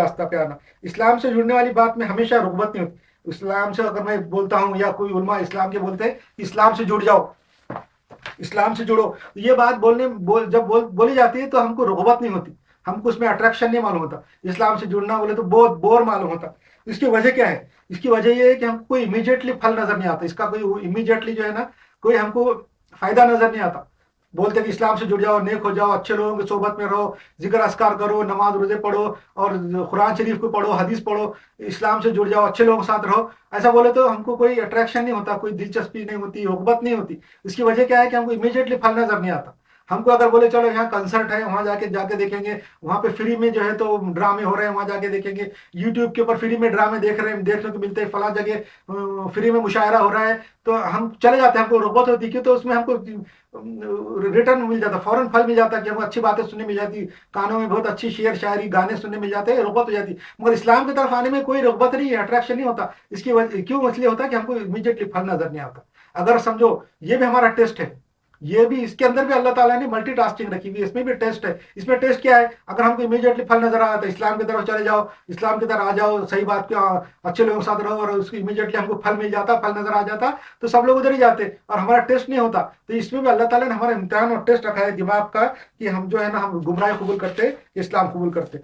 रास्ता पे आना। इस्लाम से जुड़ने वाली बात में हमेशा रुग़बत नहीं होती। इस्लाम से अगर मैं बोलता हूँ या कोई उलमा इस्लाम के बोलते हैं इस्लाम से जुड़ जाओ, इस्लाम से जुड़ो, तो ये बात जब बोली जाती है तो हमको रुग़बत नहीं होती, हमको उसमें अट्रैक्शन नहीं मालूम होता। इस्लाम से जुड़ना बोले तो बहुत बोर मालूम होता। इसकी वजह क्या है? इसकी वजह ये है कि हमको इमीडिएटली फल नजर नहीं आता, इसका कोई इमीडिएटली जो है ना कोई हमको फायदा नजर नहीं आता। बोलते कि इस्लाम से जुड़ जाओ, नेक हो जाओ, अच्छे लोगों की सोबत में रहो, जिक्र अस्कार करो, नमाज रोजे पढ़ो और कुरान शरीफ को पढ़ो, हदीस पढ़ो, इस्लाम से जुड़ जाओ, अच्छे लोगों के साथ रहो, ऐसा बोले तो हमको कोई अट्रैक्शन नहीं होता, कोई दिलचस्पी नहीं होती, रुग़बत नहीं होती। इसकी वजह क्या है कि हमको इमीडिएटली फल नजर नहीं आता। हमको अगर बोले चलो यहाँ कंसर्ट है, वहां जाके देखेंगे, वहां पे फ्री में जो है तो ड्रामे हो रहे हैं, वहां जाके देखेंगे, यूट्यूब के ऊपर फ्री में ड्रामे देखने को मिलते हैं, फला जगह फ्री में मुशायरा हो रहा है, तो हम चले जाते हैं, हमको रुग़बत होती है, क्यों? तो उसमें हमको रिटर्न मिल जाता, फौरन फल मिल जाता, कि हमको अच्छी बातें सुनने मिल जाती, कानों में बहुत अच्छी शेर शायरी गाने सुनने मिल जाते हैं, रुग़बत हो जाती। मगर इस्लाम की तरफ आने में कोई रुग़बत नहीं है, अट्रैक्शन नहीं होता। इसकी वजह क्यों? इसलिए होता है कि हमको इमीडिएटली फल नजर नहीं आता। अगर समझो ये भी हमारा टेस्ट है, ये भी इसके अंदर भी अल्लाह ताला ने मल्टीटास्किंग रखी हुई है, इसमें भी टेस्ट है। इसमें टेस्ट क्या है? अगर हमको इमीडिएटली फल नजर आया तो इस्लाम की तरफ चले जाओ, इस्लाम की तरफ आ जाओ, सही बात के अच्छे लोगों के साथ रहो और उसको इमीडिएटली हमको फल मिल जाता, फल नजर आ जाता, तो सब लोग उधर ही जाते और हमारा टेस्ट नहीं होता। तो इसमें भी अल्लाह ताला ने हमारा इम्तिहान और टेस्ट रखा है दिमाग का, कि हम जो है ना हम गुमराह कबूल करते, इस्लाम कबूल करते।